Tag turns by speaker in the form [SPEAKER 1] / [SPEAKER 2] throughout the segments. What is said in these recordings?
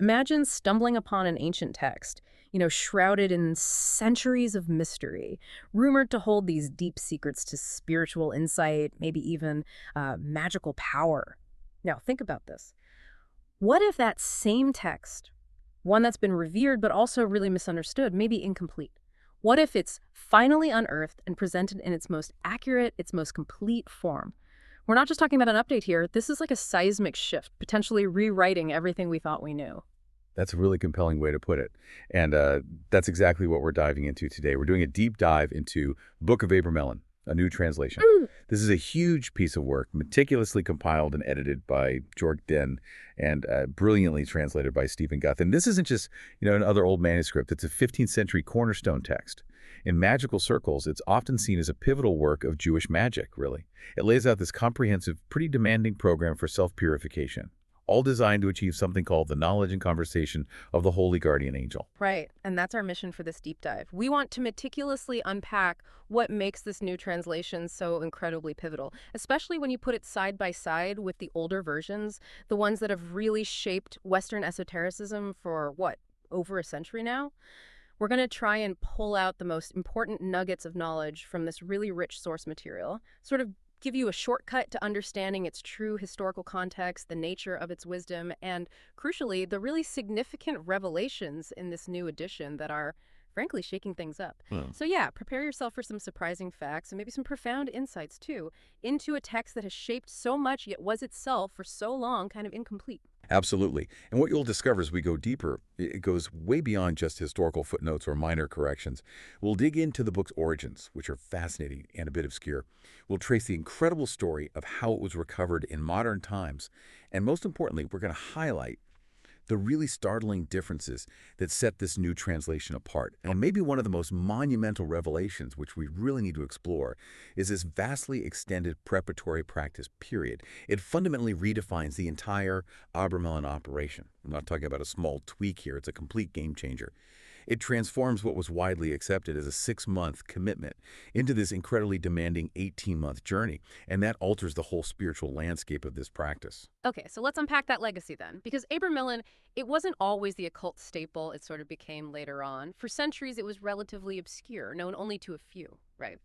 [SPEAKER 1] Imagine stumbling upon an ancient text, shrouded in centuries of mystery, rumored to hold these deep secrets to spiritual insight, maybe even magical power. Now, think about this. What if that same text, one that's been revered but also really misunderstood, maybe incomplete? What if it's finally unearthed and presented in its most accurate, its most complete form? We're not just talking about an update here. This is like a seismic shift, potentially rewriting everything we thought we knew.
[SPEAKER 2] That's a really compelling way to put it. And that's exactly what we're diving into today. We're doing a deep dive into Book of Abramelin, a new translation. This is a huge piece of work, meticulously compiled and edited by Georg Dehn and brilliantly translated by Stephen Guth. And this isn't just, another old manuscript. It's a 15th-century cornerstone text. In magical circles, it's often seen as a pivotal work of Jewish magic, really. It lays out this comprehensive, pretty demanding program for self-purification, all designed to achieve something called the knowledge and conversation of the holy guardian angel.
[SPEAKER 1] Right, and that's our mission for this deep dive. We want to meticulously unpack what makes this new translation so incredibly pivotal, especially when you put it side by side with the older versions, the ones that have really shaped Western esotericism for, over a century now? We're going to try and pull out the most important nuggets of knowledge from this really rich source material, sort of give you a shortcut to understanding its true historical context, the nature of its wisdom, and, crucially, the really significant revelations in this new edition that are, frankly, shaking things up. So yeah, prepare yourself for some surprising facts and maybe some profound insights, too, into a text that has shaped so much yet was itself, for so long, kind of incomplete.
[SPEAKER 2] Absolutely. And what you'll discover as we go deeper, it goes way beyond just historical footnotes or minor corrections. We'll dig into the book's origins, which are fascinating and a bit obscure. We'll trace the incredible story of how it was recovered in modern times. And most importantly, we're going to highlight the really startling differences that set this new translation apart. And maybe one of the most monumental revelations, which we really need to explore, is this vastly extended preparatory practice period. It fundamentally redefines the entire Abramelin operation. I'm not talking about a small tweak here. It's a complete game changer. It transforms what was widely accepted as a 6-month commitment into this incredibly demanding 18-month journey, and that alters the whole spiritual landscape of this practice.
[SPEAKER 1] Okay, so let's unpack that legacy then. Because Abramelin, it wasn't always the occult staple it sort of became later on. For centuries, it was relatively obscure, known only to a few, right?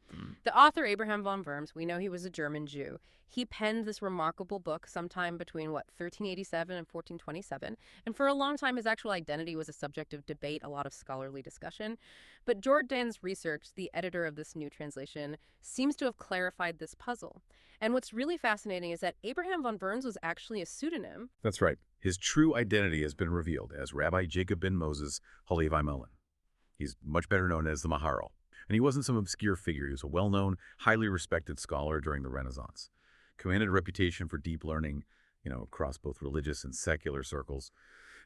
[SPEAKER 1] The author, Abraham von Worms, we know he was a German Jew. He penned this remarkable book sometime between, 1387 and 1427. And for a long time, his actual identity was a subject of debate, a lot of scholarly discussion. But Georg Dehn's research, the editor of this new translation, seems to have clarified this puzzle. And what's really fascinating is that Abraham von Worms was actually a pseudonym.
[SPEAKER 2] That's right. His true identity has been revealed as Rabbi Jacob ben Moses Halevi Melon. He's much better known as the Maharal. And he wasn't some obscure figure. He was a well-known, highly respected scholar during the Renaissance. Commanded a reputation for deep learning, across both religious and secular circles.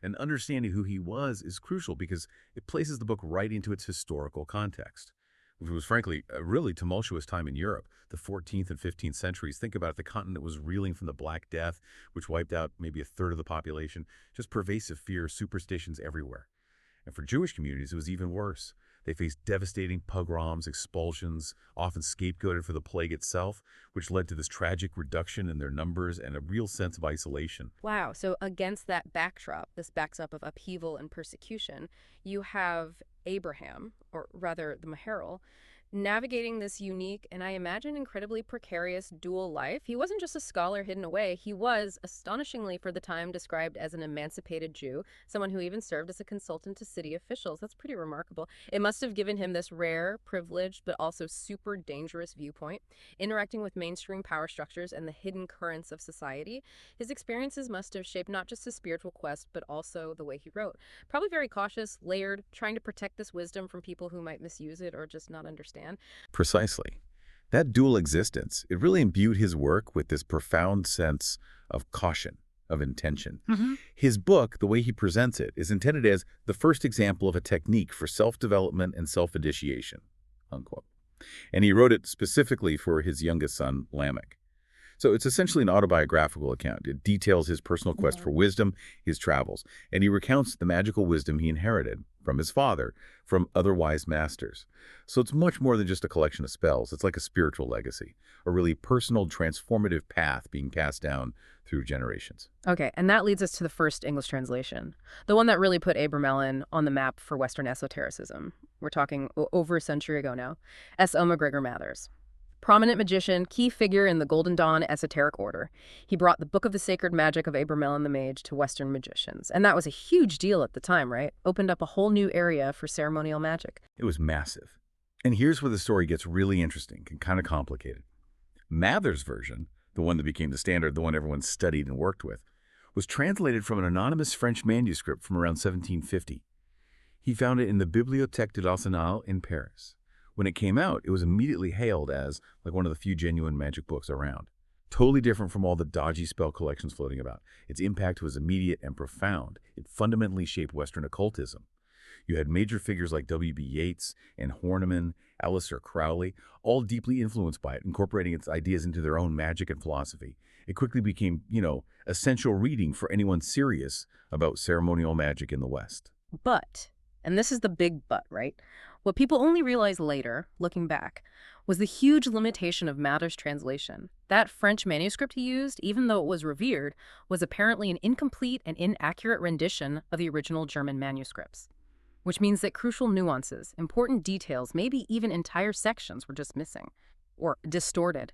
[SPEAKER 2] And understanding who he was is crucial because it places the book right into its historical context. It was, frankly, a really tumultuous time in Europe. The 14th and 15th centuries. Think about it. The continent was reeling from the Black Death, which wiped out maybe a third of the population. Just pervasive fear, superstitions everywhere. And for Jewish communities, it was even worse. They faced devastating pogroms, expulsions, often scapegoated for the plague itself, which led to this tragic reduction in their numbers and a real sense of isolation.
[SPEAKER 1] Wow, so against that backdrop, this backdrop of upheaval and persecution, you have Abraham, or rather the Maharal, navigating this unique and I imagine incredibly precarious dual life. He wasn't just a scholar hidden away. He was, astonishingly for the time, described as an emancipated Jew, someone who even served as a consultant to city officials. That's pretty remarkable. It must have given him this rare, privileged, but also super dangerous viewpoint. Interacting with mainstream power structures and the hidden currents of society, his experiences must have shaped not just his spiritual quest, but also the way he wrote. Probably very cautious, layered, trying to protect this wisdom from people who might misuse it or just not understand.
[SPEAKER 2] Precisely. That dual existence, it really imbued his work with this profound sense of caution, of intention. His book, the way he presents it, is intended as the first example of a technique for self-development and self-initiation, unquote. And he wrote it specifically for his youngest son, Lamech. So it's essentially an autobiographical account. It details his personal quest for wisdom, his travels, and he recounts the magical wisdom he inherited, from his father, from other wise masters. So it's much more than just a collection of spells. It's like a spiritual legacy, a really personal, transformative path being passed down through generations.
[SPEAKER 1] Okay, and that leads us to the first English translation, the one that really put Abramelin on the map for Western esotericism. We're talking over a century ago now. S. O. McGregor Mathers. Prominent magician, key figure in the Golden Dawn esoteric order. He brought the Book of the Sacred Magic of Abramelin the Mage to Western magicians. And that was a huge deal at the time, right? Opened up a whole new area for ceremonial magic.
[SPEAKER 2] It was massive. And here's where the story gets really interesting and kind of complicated. Mather's version, the one that became the standard, the one everyone studied and worked with, was translated from an anonymous French manuscript from around 1750. He found it in the Bibliothèque de l'Arsenal in Paris. When it came out, it was immediately hailed as like one of the few genuine magic books around. Totally different from all the dodgy spell collections floating about. Its impact was immediate and profound. It fundamentally shaped Western occultism. You had major figures like W.B. Yeats and Horniman, Aleister Crowley, all deeply influenced by it, incorporating its ideas into their own magic and philosophy. It quickly became, essential reading for anyone serious about ceremonial magic in the West.
[SPEAKER 1] But, and this is the big but, right? What people only realized later, looking back, was the huge limitation of Mather's translation. That French manuscript he used, even though it was revered, was apparently an incomplete and inaccurate rendition of the original German manuscripts. Which means that crucial nuances, important details, maybe even entire sections were just missing or distorted.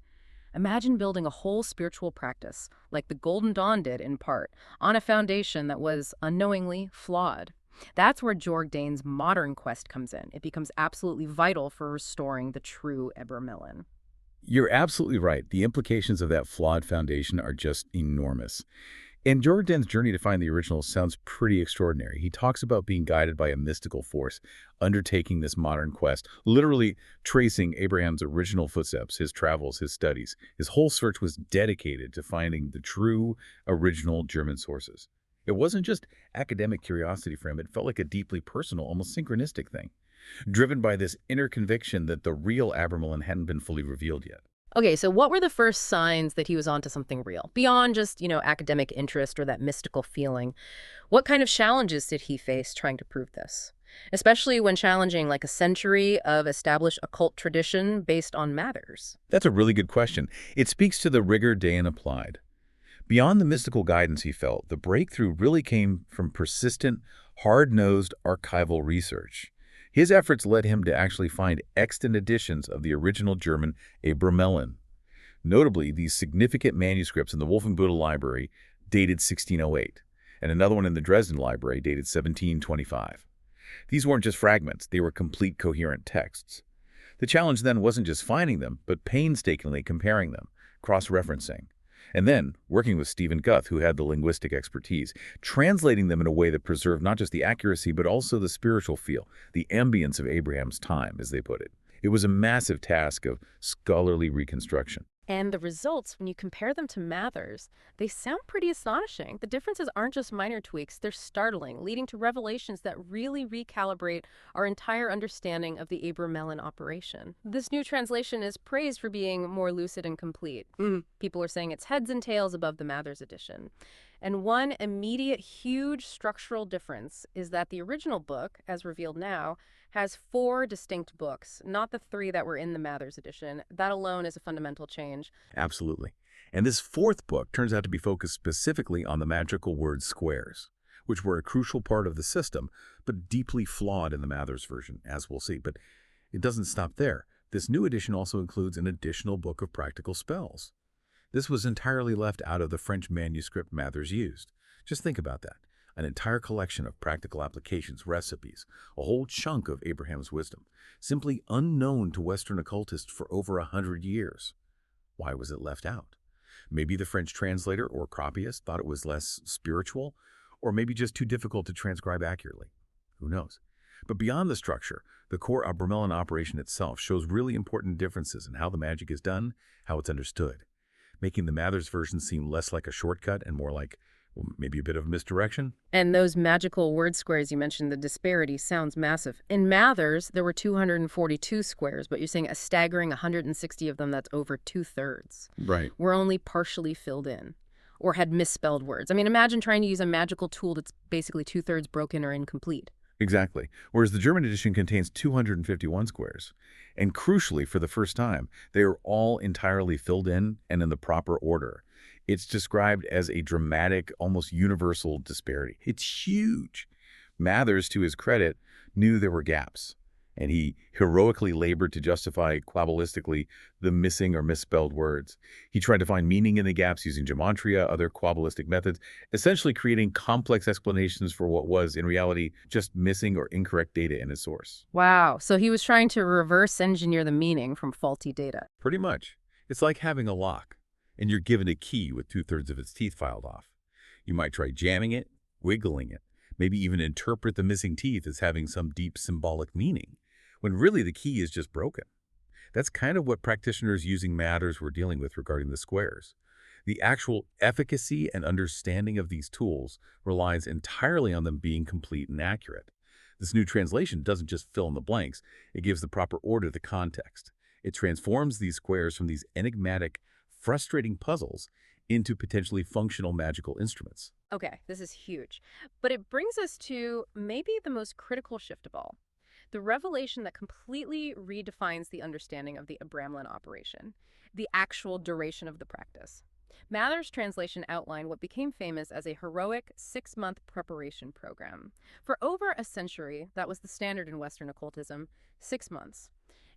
[SPEAKER 1] Imagine building a whole spiritual practice, like the Golden Dawn did in part, on a foundation that was unknowingly flawed. That's where Georg Dehn's modern quest comes in. It becomes absolutely vital for restoring the true Abramelin.
[SPEAKER 2] You're absolutely right. The implications of that flawed foundation are just enormous. And Georg Dehn's journey to find the original sounds pretty extraordinary. He talks about being guided by a mystical force, undertaking this modern quest, literally tracing Abraham's original footsteps, his travels, his studies. His whole search was dedicated to finding the true, original German sources. It wasn't just academic curiosity for him. It felt like a deeply personal, almost synchronistic thing, driven by this inner conviction that the real Abramelin hadn't been fully revealed yet.
[SPEAKER 1] Okay, so what were the first signs that he was onto something real? Beyond just, academic interest or that mystical feeling, what kind of challenges did he face trying to prove this? Especially when challenging like a century of established occult tradition based on Mathers.
[SPEAKER 2] That's a really good question. It speaks to the rigor Dehn applied. Beyond the mystical guidance he felt, the breakthrough really came from persistent, hard-nosed archival research. His efforts led him to actually find extant editions of the original German Abramelin. Notably, these significant manuscripts in the Wolfenbüttel Library dated 1608, and another one in the Dresden Library dated 1725. These weren't just fragments, they were complete coherent texts. The challenge then wasn't just finding them, but painstakingly comparing them, cross-referencing. And then, working with Stephen Guth, who had the linguistic expertise, translating them in a way that preserved not just the accuracy, but also the spiritual feel, the ambience of Abraham's time, as they put it. It was a massive task of scholarly reconstruction.
[SPEAKER 1] And the results, when you compare them to Mathers, they sound pretty astonishing. The differences aren't just minor tweaks, they're startling, leading to revelations that really recalibrate our entire understanding of the Abramelin operation. This new translation is praised for being more lucid and complete. People are saying it's heads and tails above the Mathers edition. And one immediate huge structural difference is that the original book, as revealed now, has 4 distinct books, not the 3 that were in the Mathers edition. That alone is a fundamental change.
[SPEAKER 2] Absolutely. And this 4th book turns out to be focused specifically on the magical word squares, which were a crucial part of the system, but deeply flawed in the Mathers version, as we'll see. But it doesn't stop there. This new edition also includes an additional book of practical spells. This was entirely left out of the French manuscript Mathers used. Just think about that. An entire collection of practical applications, recipes, a whole chunk of Abraham's wisdom, simply unknown to Western occultists for over 100 years. Why was it left out? Maybe the French translator or copyist thought it was less spiritual, or maybe just too difficult to transcribe accurately. Who knows? But beyond the structure, the core Abramelin operation itself shows really important differences in how the magic is done, how it's understood, making the Mathers version seem less like a shortcut and more like maybe a bit of misdirection.
[SPEAKER 1] And those magical word squares you mentioned, the disparity sounds massive. In Mathers, there were 242 squares, but you're saying a staggering 160 of them, that's over 2/3.
[SPEAKER 2] Right.
[SPEAKER 1] Were only partially filled in or had misspelled words. I mean, imagine trying to use a magical tool that's basically 2/3 broken or incomplete.
[SPEAKER 2] Exactly. Whereas the German edition contains 251 squares. And crucially, for the first time, they are all entirely filled in and in the proper order. It's described as a dramatic, almost universal disparity. It's huge. Mathers, to his credit, knew there were gaps, and he heroically labored to justify quabbalistically the missing or misspelled words. He tried to find meaning in the gaps using gematria, other quabbalistic methods, essentially creating complex explanations for what was, in reality, just missing or incorrect data in his source.
[SPEAKER 1] Wow, so he was trying to reverse engineer the meaning from faulty data.
[SPEAKER 2] Pretty much. It's like having a lock, and you're given a key with two-thirds of its teeth filed off. You might try jamming it, wiggling it, maybe even interpret the missing teeth as having some deep symbolic meaning, when really the key is just broken. That's kind of what practitioners using Mathers were dealing with regarding the squares. The actual efficacy and understanding of these tools relies entirely on them being complete and accurate. This new translation doesn't just fill in the blanks, it gives the proper order to the context. It transforms these squares from these enigmatic, frustrating puzzles into potentially functional magical instruments.
[SPEAKER 1] Okay, this is huge. But it brings us to maybe the most critical shift of all. The revelation that completely redefines the understanding of the Abramelin operation, the actual duration of the practice. Mather's translation outlined what became famous as a heroic 6-month preparation program. For over a century, that was the standard in Western occultism, 6 months.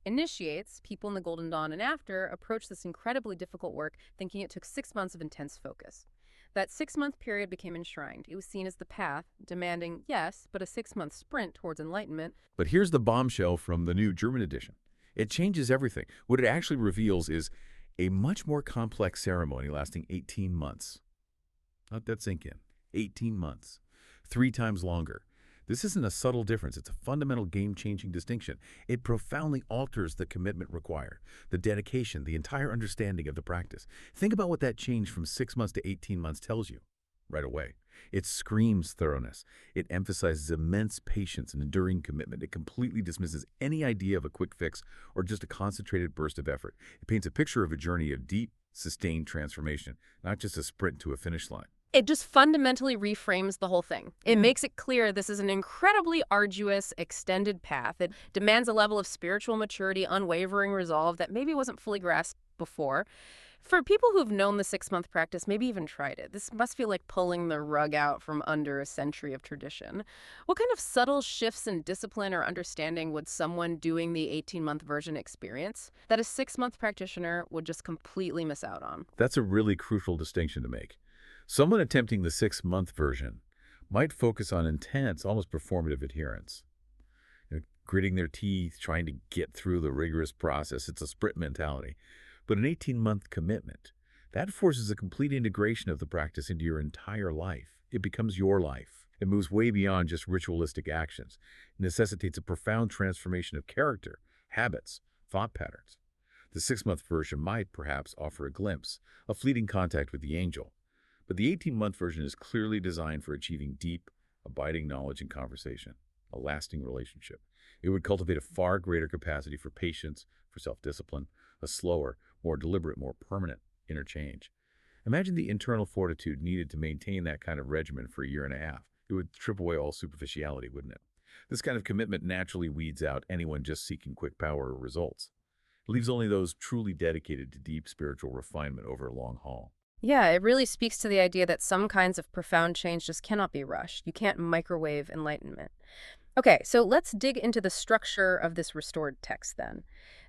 [SPEAKER 1] Initiates, people in the Golden Dawn and after, approached this incredibly difficult work thinking it took 6 months of intense focus. That 6-month period became enshrined. It was seen as the path, demanding, yes, but a 6-month sprint towards enlightenment.
[SPEAKER 2] But here's the bombshell from the new German edition. It changes everything. What it actually reveals is a much more complex ceremony lasting 18 months. Let that sink in. 18 months. 3 times longer. This isn't a subtle difference. It's a fundamental game-changing distinction. It profoundly alters the commitment required, the dedication, the entire understanding of the practice. Think about what that change from 6 months to 18 months tells you right away. It screams thoroughness. It emphasizes immense patience and enduring commitment. It completely dismisses any idea of a quick fix or just a concentrated burst of effort. It paints a picture of a journey of deep, sustained transformation, not just a sprint to a finish line.
[SPEAKER 1] It just fundamentally reframes the whole thing. It makes it clear this is an incredibly arduous, extended path. It demands a level of spiritual maturity, unwavering resolve that maybe wasn't fully grasped before. For people who've known the 6-month practice, maybe even tried it, this must feel like pulling the rug out from under a century of tradition. What kind of subtle shifts in discipline or understanding would someone doing the 18-month version experience that a 6-month practitioner would just completely miss out on?
[SPEAKER 2] That's a really crucial distinction to make. Someone attempting the 6-month version might focus on intense, almost performative adherence. Gritting their teeth, trying to get through the rigorous process. It's a sprint mentality. But an 18-month commitment, that forces a complete integration of the practice into your entire life. It becomes your life. It moves way beyond just ritualistic actions. It necessitates a profound transformation of character, habits, thought patterns. The 6-month version might, perhaps, offer a glimpse, a fleeting contact with the angel. But the 18-month version is clearly designed for achieving deep, abiding knowledge and conversation, a lasting relationship. It would cultivate a far greater capacity for patience, for self-discipline, a slower, more deliberate, more permanent interchange. Imagine the internal fortitude needed to maintain that kind of regimen for a year and a half. It would strip away all superficiality, wouldn't it? This kind of commitment naturally weeds out anyone just seeking quick power or results. It leaves only those truly dedicated to deep spiritual refinement over a long haul.
[SPEAKER 1] Yeah, it really speaks to the idea that some kinds of profound change just cannot be rushed. You can't microwave enlightenment. Okay, so let's dig into the structure of this restored text then.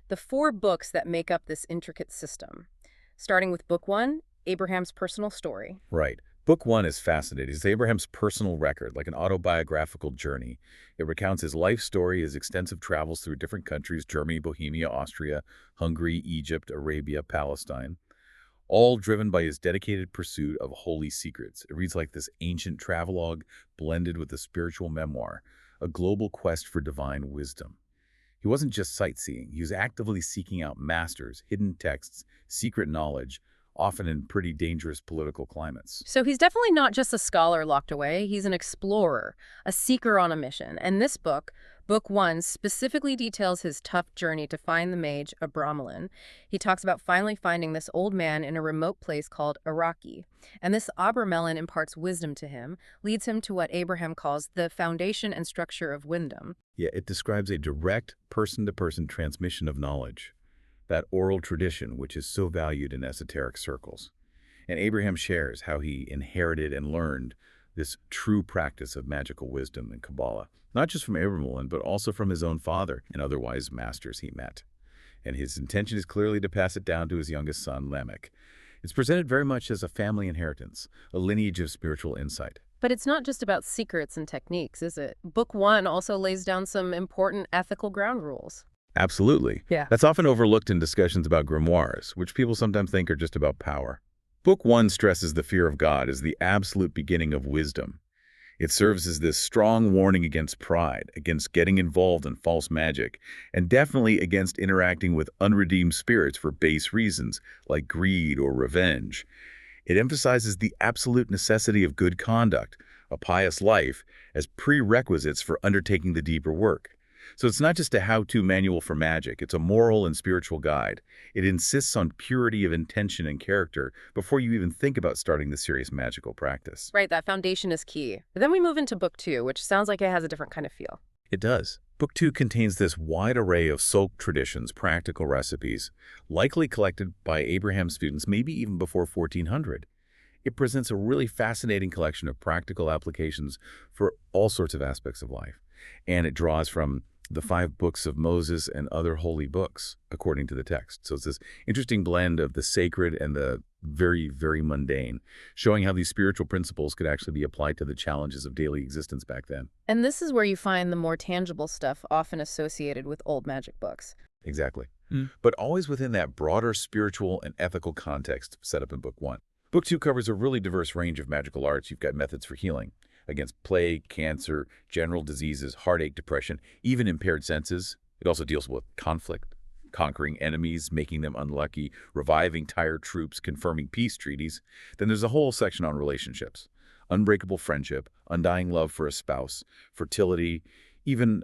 [SPEAKER 1] The 4 books that make up this intricate system. Starting with Book 1, Abraham's personal story.
[SPEAKER 2] Right. Book 1 is fascinating. It's Abraham's personal record, like an autobiographical journey. It recounts his life story, his extensive travels through different countries, Germany, Bohemia, Austria, Hungary, Egypt, Arabia, Palestine, all driven by his dedicated pursuit of holy secrets. It reads like this ancient travelogue blended with a spiritual memoir, a global quest for divine wisdom. He wasn't just sightseeing. He was actively seeking out masters, hidden texts, secret knowledge, often in pretty dangerous political climates.
[SPEAKER 1] So he's definitely not just a scholar locked away. He's an explorer, a seeker on a mission. And this book, Book 1 specifically details his tough journey to find the mage Abramelin. He talks about finally finding this old man in a remote place called Iraqi. And this Abramelin imparts wisdom to him, leads him to what Abraham calls the foundation and structure of wisdom.
[SPEAKER 2] Yeah, it describes a direct person-to-person transmission of knowledge, that oral tradition which is so valued in esoteric circles. And Abraham shares how he inherited and learned this true practice of magical wisdom and Kabbalah, not just from Abramelin, but also from his own father and otherwise masters he met. And his intention is clearly to pass it down to his youngest son, Lamech. It's presented very much as a family inheritance, a lineage of spiritual insight.
[SPEAKER 1] But it's not just about secrets and techniques, is it? Book 1 also lays down some important ethical ground rules.
[SPEAKER 2] Absolutely.
[SPEAKER 1] Yeah.
[SPEAKER 2] That's often overlooked in discussions about grimoires, which people sometimes think are just about power. Book 1 stresses the fear of God as the absolute beginning of wisdom. It serves as this strong warning against pride, against getting involved in false magic, and definitely against interacting with unredeemed spirits for base reasons, like greed or revenge. It emphasizes the absolute necessity of good conduct, a pious life, as prerequisites for undertaking the deeper work. So it's not just a how-to manual for magic, it's a moral and spiritual guide. It insists on purity of intention and character before you even think about starting the serious magical practice.
[SPEAKER 1] Right, that foundation is key. But then we move into Book 2, which sounds like it has a different kind of feel.
[SPEAKER 2] It does. Book 2 contains this wide array of folk traditions, practical recipes, likely collected by Abraham's students maybe even before 1400. It presents a really fascinating collection of practical applications for all sorts of aspects of life. And it draws from the 5 books of Moses and other holy books, according to the text. So it's this interesting blend of the sacred and the very, very mundane, showing how these spiritual principles could actually be applied to the challenges of daily existence back then.
[SPEAKER 1] And this is where you find the more tangible stuff often associated with old magic books.
[SPEAKER 2] Exactly. But always within that broader spiritual and ethical context set up in Book 1. Book 2 covers a really diverse range of magical arts. You've got methods for healing against plague, cancer, general diseases, heartache, depression, even impaired senses. It also deals with conflict, conquering enemies, making them unlucky, reviving tired troops, confirming peace treaties. Then there's a whole section on relationships, unbreakable friendship, undying love for a spouse, fertility, even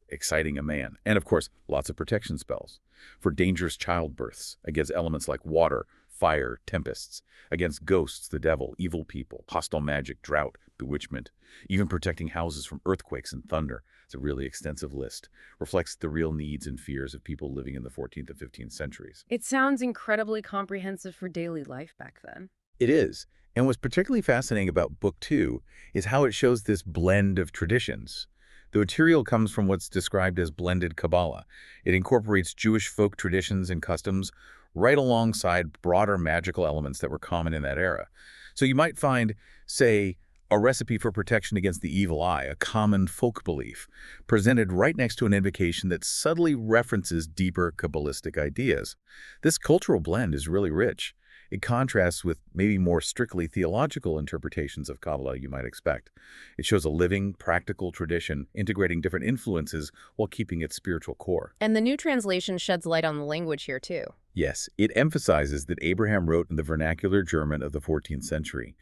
[SPEAKER 2] exciting a man. And of course, lots of protection spells for dangerous childbirths against elements like water, fire, tempests, against ghosts, the devil, evil people, hostile magic, drought, bewitchment, even protecting houses from earthquakes and thunder. It's a really extensive list. Reflects the real needs and fears of people living in the 14th and 15th centuries.
[SPEAKER 1] It sounds incredibly comprehensive for daily life back then.
[SPEAKER 2] It is. And what's particularly fascinating about Book 2 is how it shows this blend of traditions. The material comes from what's described as blended Kabbalah. It incorporates Jewish folk traditions and customs right alongside broader magical elements that were common in that era. So you might find, say, a recipe for protection against the evil eye, a common folk belief, presented right next to an invocation that subtly references deeper Kabbalistic ideas. This cultural blend is really rich. It contrasts with maybe more strictly theological interpretations of Kabbalah you might expect. It shows a living, practical tradition, integrating different influences while keeping its spiritual core.
[SPEAKER 1] And the new translation sheds light on the language here, too.
[SPEAKER 2] Yes, it emphasizes that Abraham wrote in the vernacular German of the 14th century.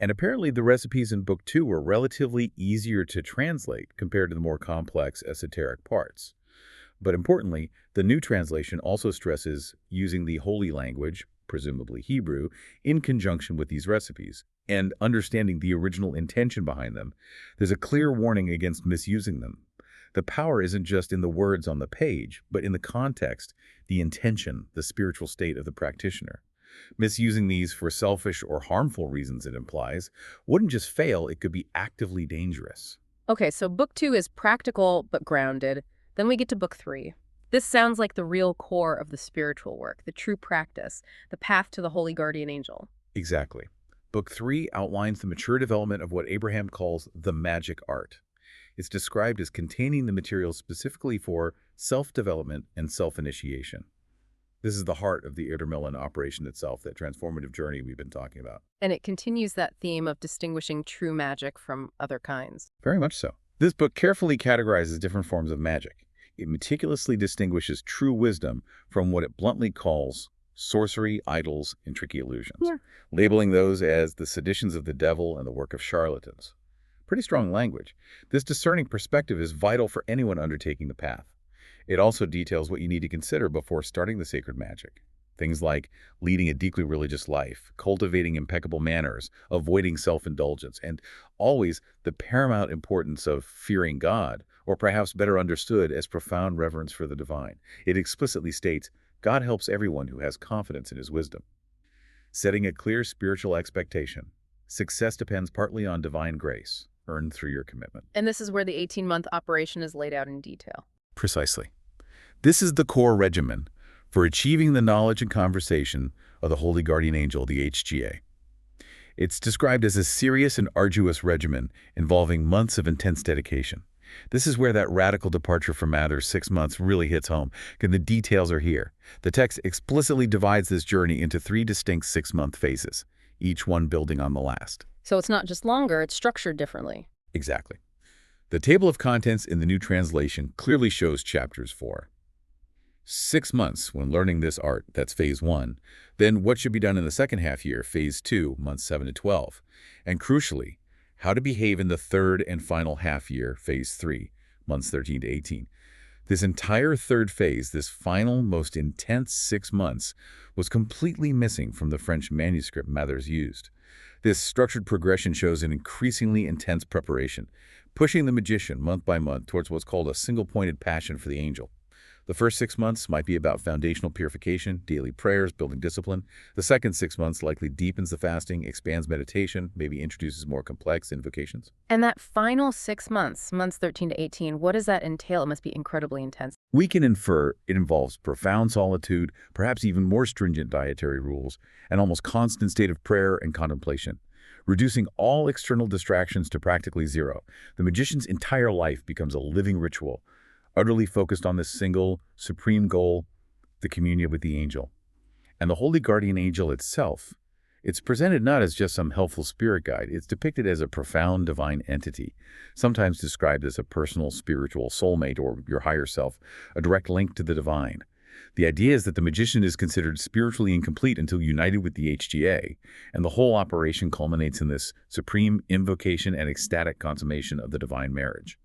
[SPEAKER 2] And apparently the recipes in Book 2 were relatively easier to translate compared to the more complex esoteric parts. But importantly, the new translation also stresses using the holy language, presumably Hebrew, in conjunction with these recipes, and understanding the original intention behind them. There's a clear warning against misusing them. The power isn't just in the words on the page, but in the context, the intention, the spiritual state of the practitioner. Misusing these for selfish or harmful reasons, it implies, wouldn't just fail, it could be actively dangerous.
[SPEAKER 1] Okay, so Book 2 is practical but grounded. Then we get to Book 3. This sounds like the real core of the spiritual work, the true practice, the path to the holy guardian angel.
[SPEAKER 2] Exactly. Book 3 outlines the mature development of what Abraham calls the magic art. It's described as containing the materials specifically for self-development and self-initiation. This is the heart of the Abramelin operation itself, that transformative journey we've been talking about.
[SPEAKER 1] And it continues that theme of distinguishing true magic from other kinds.
[SPEAKER 2] Very much so. This book carefully categorizes different forms of magic. It meticulously distinguishes true wisdom from what it bluntly calls sorcery, idols, and tricky illusions, labeling those as the seditions of the devil and the work of charlatans. Pretty strong language. This discerning perspective is vital for anyone undertaking the path. It also details what you need to consider before starting the sacred magic. Things like leading a deeply religious life, cultivating impeccable manners, avoiding self-indulgence, and always the paramount importance of fearing God, or perhaps better understood as profound reverence for the divine. It explicitly states, God helps everyone who has confidence in his wisdom. Setting a clear spiritual expectation. Success depends partly on divine grace, earned through your commitment.
[SPEAKER 1] And this is where the 18-month operation is laid out in detail.
[SPEAKER 2] Precisely. This is the core regimen for achieving the knowledge and conversation of the Holy Guardian Angel, the HGA. It's described as a serious and arduous regimen involving months of intense dedication. This is where that radical departure from Mather's 6 months really hits home, and the details are here. The text explicitly divides this journey into 3 distinct 6-month phases, each one building on the last.
[SPEAKER 1] So it's not just longer, it's structured differently.
[SPEAKER 2] Exactly. The table of contents in the New Translation clearly shows chapters for 6 months when learning this art, that's phase 1, then what should be done in the second half year, phase 2, months 7 to 12, and crucially, how to behave in the third and final half year, phase 3, months 13 to 18. This entire third phase, this final, most intense 6 months, was completely missing from the French manuscript Mathers used. This structured progression shows an increasingly intense preparation, pushing the magician month by month towards what's called a single-pointed passion for the angel. The first 6 months might be about foundational purification, daily prayers, building discipline. The second 6 months likely deepens the fasting, expands meditation, maybe introduces more complex invocations.
[SPEAKER 1] And that final 6 months, months 13 to 18, what does that entail? It must be incredibly intense.
[SPEAKER 2] We can infer it involves profound solitude, perhaps even more stringent dietary rules, an almost constant state of prayer and contemplation. Reducing all external distractions to practically zero, the magician's entire life becomes a living ritual, utterly focused on this single, supreme goal, the communion with the angel. And the Holy Guardian Angel itself, it's presented not as just some helpful spirit guide, it's depicted as a profound divine entity, sometimes described as a personal spiritual soulmate or your higher self, a direct link to the divine. The idea is that the magician is considered spiritually incomplete until united with the HGA, and the whole operation culminates in this supreme invocation and ecstatic consummation of the divine marriage.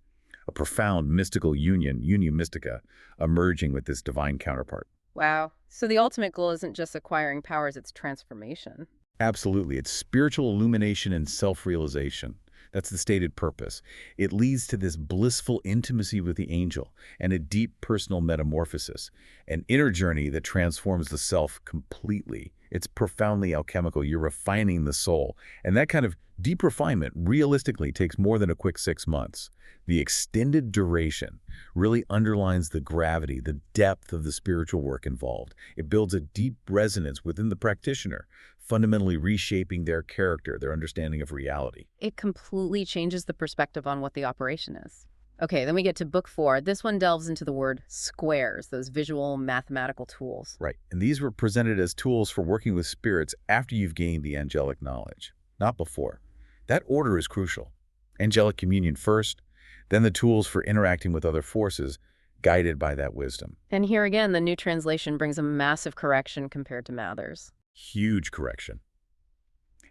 [SPEAKER 2] A profound mystical union mystica, emerging with this divine counterpart.
[SPEAKER 1] Wow. So the ultimate goal isn't just acquiring powers, it's transformation.
[SPEAKER 2] Absolutely. It's spiritual illumination and self-realization. That's the stated purpose. It leads to this blissful intimacy with the angel and a deep personal metamorphosis, an inner journey that transforms the self completely. It's profoundly alchemical. You're refining the soul. And that kind of deep refinement realistically takes more than a quick 6 months. The extended duration really underlines the gravity, the depth of the spiritual work involved. It builds a deep resonance within the practitioner, fundamentally reshaping their character, their understanding of reality.
[SPEAKER 1] It completely changes the perspective on what the operation is. Okay, then we get to book 4. This one delves into the word squares, those visual mathematical tools.
[SPEAKER 2] Right, and these were presented as tools for working with spirits after you've gained the angelic knowledge, not before. That order is crucial. Angelic communion first, then the tools for interacting with other forces, guided by that wisdom.
[SPEAKER 1] And here again, the New Translation brings a massive correction compared to Mathers.
[SPEAKER 2] Huge correction.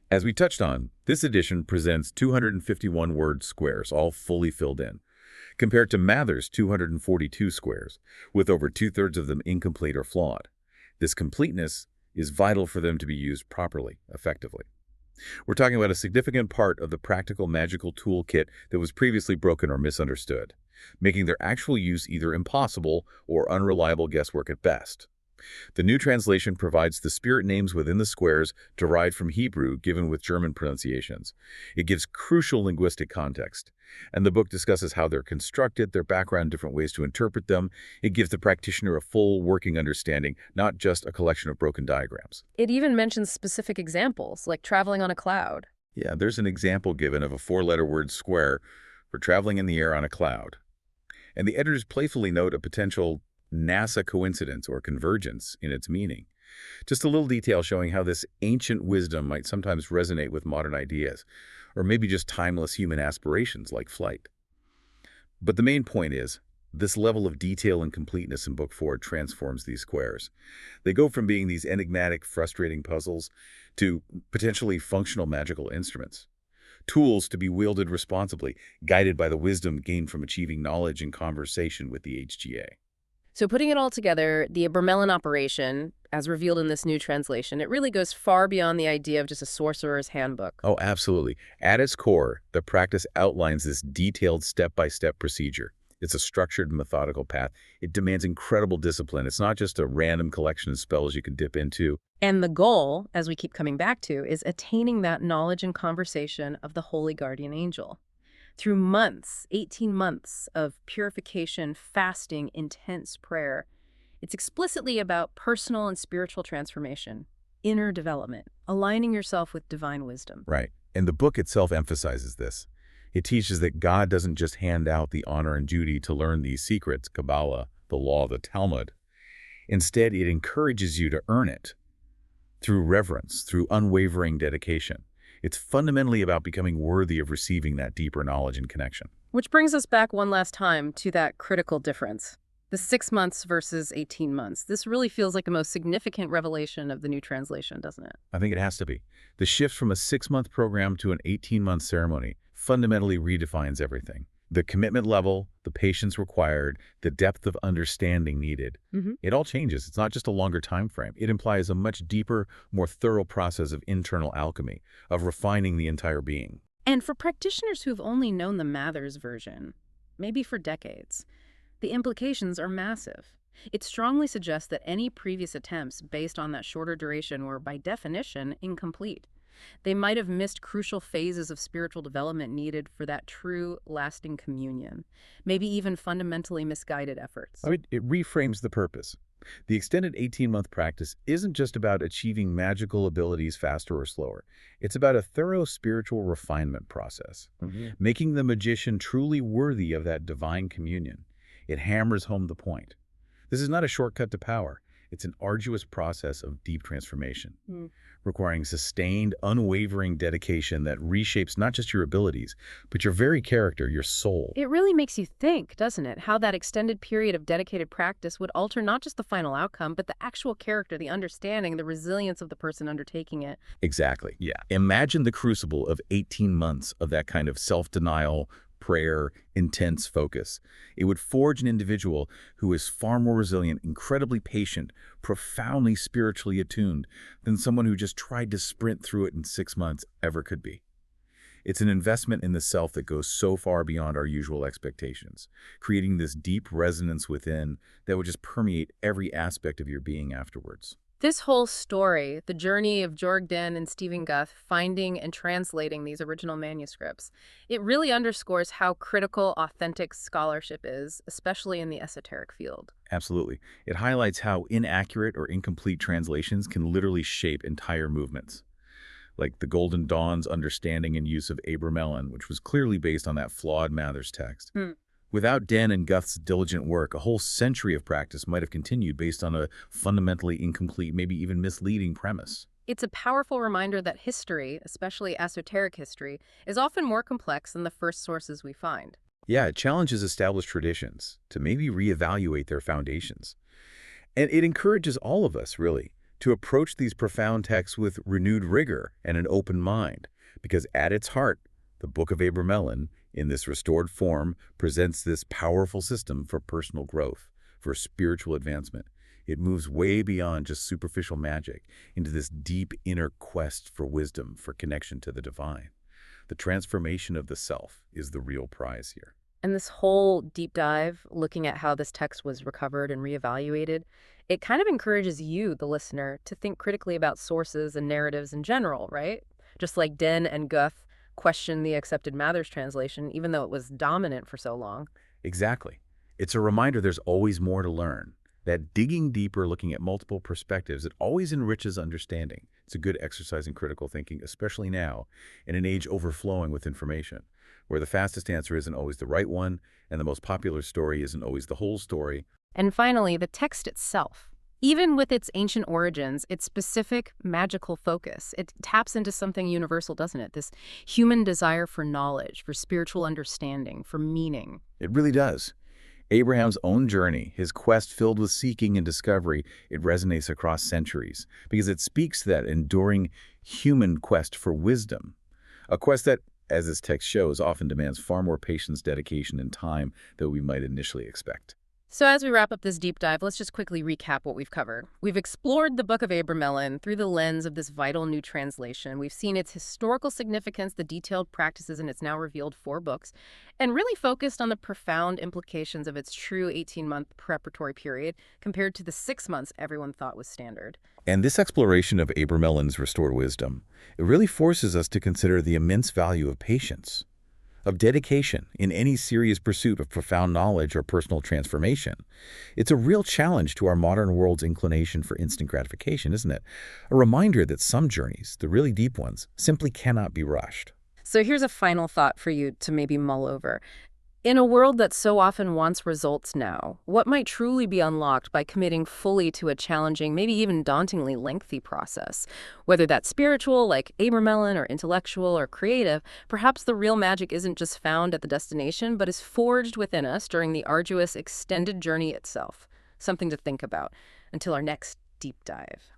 [SPEAKER 2] As we touched on, this edition presents 251-word squares, all fully filled in, compared to Mathers' 242 squares, with over 2/3 of them incomplete or flawed. This completeness is vital for them to be used properly, effectively. We're talking about a significant part of the practical magical toolkit that was previously broken or misunderstood, making their actual use either impossible or unreliable guesswork at best. The New Translation provides the spirit names within the squares derived from Hebrew given with German pronunciations. It gives crucial linguistic context, and the book discusses how they're constructed, their background, different ways to interpret them. It gives the practitioner a full working understanding, not just a collection of broken diagrams.
[SPEAKER 1] It even mentions specific examples, like traveling on a cloud.
[SPEAKER 2] Yeah, there's an example given of a 4-letter word square for traveling in the air on a cloud. And the editors playfully note a potential NASA coincidence or convergence in its meaning. Just a little detail showing how this ancient wisdom might sometimes resonate with modern ideas, or maybe just timeless human aspirations like flight. But the main point is, this level of detail and completeness in Book 4 transforms these squares. They go from being these enigmatic, frustrating puzzles to potentially functional magical instruments. tools to be wielded responsibly, guided by the wisdom gained from achieving knowledge and conversation with the HGA.
[SPEAKER 1] So putting it all together, the Abramelin operation, as revealed in this new translation, it really goes far beyond the idea of just a sorcerer's handbook.
[SPEAKER 2] Oh, absolutely. At its core, the practice outlines this detailed step-by-step procedure. It's a structured, methodical path. It demands incredible discipline. It's not just a random collection of spells you can dip into.
[SPEAKER 1] And the goal, as we keep coming back to, is attaining that knowledge and conversation of the holy guardian angel. Through months, 18 months of purification, fasting, intense prayer, it's explicitly about personal and spiritual transformation, inner development, aligning yourself with divine wisdom.
[SPEAKER 2] Right. And the book itself emphasizes this. It teaches that God doesn't just hand out the honor and duty to learn these secrets, Kabbalah, the law, the Talmud. Instead, it encourages you to earn it through reverence, through unwavering dedication. It's fundamentally about becoming worthy of receiving that deeper knowledge and connection.
[SPEAKER 1] Which brings us back one last time to that critical difference. The 6 months versus 18 months. This really feels like the most significant revelation of the new translation, doesn't it?
[SPEAKER 2] I think it has to be. The shift from a 6-month program to an 18-month ceremony fundamentally redefines everything. The commitment level, the patience required, the depth of understanding needed. It all changes. It's not just a longer time frame. It implies a much deeper, more thorough process of internal alchemy, of refining the entire being.
[SPEAKER 1] And for practitioners who've only known the Mathers version, maybe for decades, the implications are massive. It strongly suggests that any previous attempts based on that shorter duration were, by definition, incomplete. They might have missed crucial phases of spiritual development needed for that true, lasting communion, maybe even fundamentally misguided efforts.
[SPEAKER 2] I mean, it reframes the purpose. The extended 18-month practice isn't just about achieving magical abilities faster or slower. It's about a thorough spiritual refinement process, making the magician truly worthy of that divine communion. It hammers home the point. This is not a shortcut to power. It's an arduous process of deep transformation, requiring sustained, unwavering dedication that reshapes not just your abilities, but your very character, your soul.
[SPEAKER 1] It really makes you think, doesn't it, how that extended period of dedicated practice would alter not just the final outcome, but the actual character, the understanding, the resilience of the person undertaking it.
[SPEAKER 2] Exactly. Yeah. Imagine the crucible of 18 months of that kind of self-denial, prayer, intense focus. It would forge an individual who is far more resilient, incredibly patient, profoundly spiritually attuned than someone who just tried to sprint through it in 6 months ever could be. It's an investment in the self that goes so far beyond our usual expectations, creating this deep resonance within that would just permeate every aspect of your being afterwards.
[SPEAKER 1] This whole story, the journey of Georg Dehn and Stephen Guth finding and translating these original manuscripts, it really underscores how critical authentic scholarship is, especially in the esoteric field.
[SPEAKER 2] Absolutely. It highlights how inaccurate or incomplete translations can literally shape entire movements. Like the Golden Dawn's understanding and use of Abramelin, which was clearly based on that flawed Mathers text. Without Dehn and Guth's diligent work, a whole century of practice might have continued based on a fundamentally incomplete, maybe even misleading premise.
[SPEAKER 1] It's a powerful reminder that history, especially esoteric history, is often more complex than the first sources we find.
[SPEAKER 2] Yeah, it challenges established traditions to maybe reevaluate their foundations. And it encourages all of us, really, to approach these profound texts with renewed rigor and an open mind, because at its heart, the Book of Abramelin, in this restored form, presents this powerful system for personal growth, for spiritual advancement. It moves way beyond just superficial magic into this deep inner quest for wisdom, for connection to the divine. The transformation of the self is the real prize here.
[SPEAKER 1] And this whole deep dive, looking at how this text was recovered and reevaluated, it kind of encourages you, the listener, to think critically about sources and narratives in general, right? Just like Dehn and Guth questioned the accepted Mathers translation, even though it was dominant for so long.
[SPEAKER 2] Exactly. It's a reminder there's always more to learn. That digging deeper, looking at multiple perspectives, it always enriches understanding. It's a good exercise in critical thinking, especially now, in an age overflowing with information, where the fastest answer isn't always the right one, and the most popular story isn't always the whole story.
[SPEAKER 1] And finally, the text itself. Even with its ancient origins, its specific magical focus, it taps into something universal, doesn't it? This human desire for knowledge, for spiritual understanding, for meaning.
[SPEAKER 2] It really does. Abraham's own journey, his quest filled with seeking and discovery, it resonates across centuries because it speaks to that enduring human quest for wisdom, a quest that, as this text shows, often demands far more patience, dedication, and time than we might initially expect.
[SPEAKER 1] So as we wrap up this deep dive, let's just quickly recap what we've covered. We've explored the Book of Abramelin through the lens of this vital new translation. We've seen its historical significance, the detailed practices in its now revealed 4 books, and really focused on the profound implications of its true 18-month preparatory period compared to the 6 months everyone thought was standard.
[SPEAKER 2] And this exploration of Abramelin's restored wisdom, it really forces us to consider the immense value of patience, of dedication in any serious pursuit of profound knowledge or personal transformation. It's a real challenge to our modern world's inclination for instant gratification, isn't it? A reminder that some journeys, the really deep ones, simply cannot be rushed.
[SPEAKER 1] So here's a final thought for you to maybe mull over. In a world that so often wants results now, what might truly be unlocked by committing fully to a challenging, maybe even dauntingly lengthy process? Whether that's spiritual, like Abramelin, or intellectual, or creative, perhaps the real magic isn't just found at the destination, but is forged within us during the arduous, extended journey itself. Something to think about. Until our next deep dive.